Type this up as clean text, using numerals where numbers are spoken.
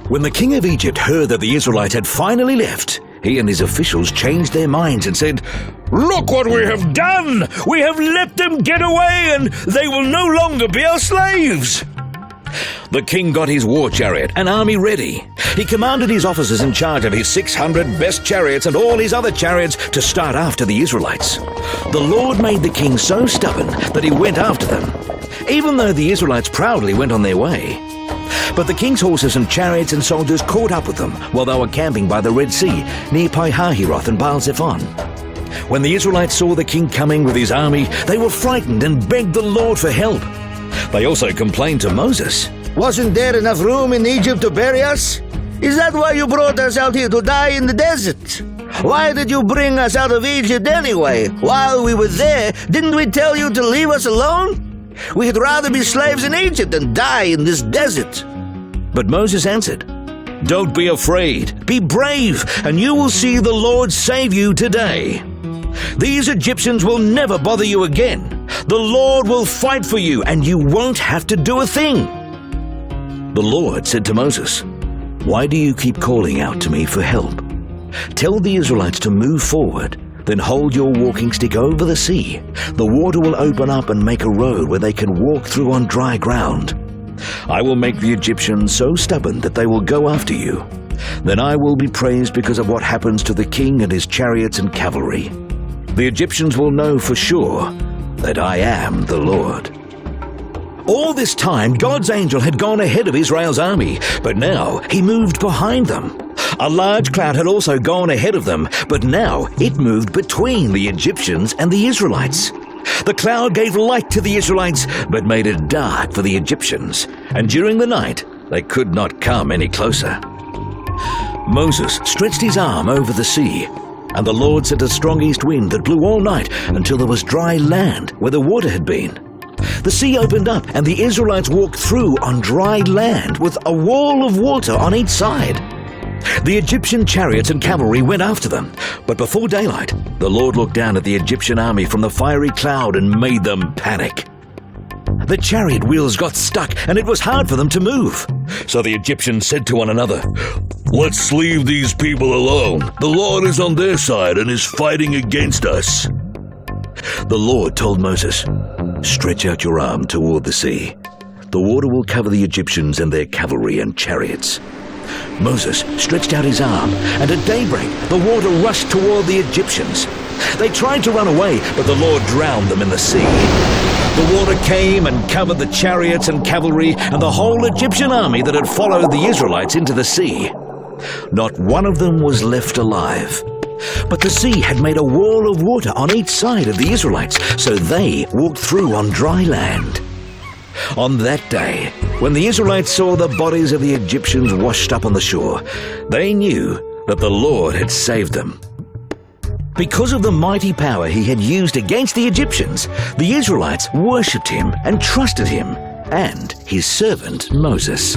When the king of Egypt heard that the Israelites had finally left, he and his officials changed their minds and said, "Look what we have done! We have let them get away, and they will no longer be our slaves!" The king got his war chariot and army ready. He commanded his officers in charge of his 600 best chariots and all his other chariots to start after the Israelites. The Lord made the king so stubborn that he went after them, even though the Israelites proudly went on their way. But the king's horses and chariots and soldiers caught up with them while they were camping by the Red Sea near Pi-hahiroth and Baal-zephon. When the Israelites saw the king coming with his army, they were frightened and begged the Lord for help. They also complained to Moses. "Wasn't there enough room in Egypt to bury us? Is that why you brought us out here to die in the desert? Why did you bring us out of Egypt anyway? While we were there, didn't we tell you to leave us alone? We'd rather be slaves in Egypt than die in this desert." But Moses answered, "Don't be afraid. Be brave, and you will see the Lord save you today. These Egyptians will never bother you again. The Lord will fight for you, and you won't have to do a thing." The Lord said to Moses, "Why do you keep calling out to me for help? Tell the Israelites to move forward, then hold your walking stick over the sea. The water will open up and make a road where they can walk through on dry ground. I will make the Egyptians so stubborn that they will go after you. Then I will be praised because of what happens to the king and his chariots and cavalry. The Egyptians will know for sure that I am the Lord." All this time, God's angel had gone ahead of Israel's army, but now he moved behind them. A large cloud had also gone ahead of them, but now it moved between the Egyptians and the Israelites. The cloud gave light to the Israelites, but made it dark for the Egyptians, and during the night they could not come any closer. Moses stretched his arm over the sea, and the Lord sent a strong east wind that blew all night until there was dry land where the water had been. The sea opened up, and the Israelites walked through on dry land with a wall of water on each side. The Egyptian chariots and cavalry went after them, but before daylight, the Lord looked down at the Egyptian army from the fiery cloud and made them panic. The chariot wheels got stuck, and it was hard for them to move. So the Egyptians said to one another, "Let's leave these people alone. The Lord is on their side and is fighting against us." The Lord told Moses, "Stretch out your arm toward the sea. The water will cover the Egyptians and their cavalry and chariots." Moses stretched out his arm, and at daybreak the water rushed toward the Egyptians. They tried to run away, but the Lord drowned them in the sea. The water came and covered the chariots and cavalry and the whole Egyptian army that had followed the Israelites into the sea. Not one of them was left alive. But the sea had made a wall of water on each side of the Israelites, so they walked through on dry land. On that day, when the Israelites saw the bodies of the Egyptians washed up on the shore, they knew that the Lord had saved them. Because of the mighty power he had used against the Egyptians, the Israelites worshipped him and trusted him and his servant Moses.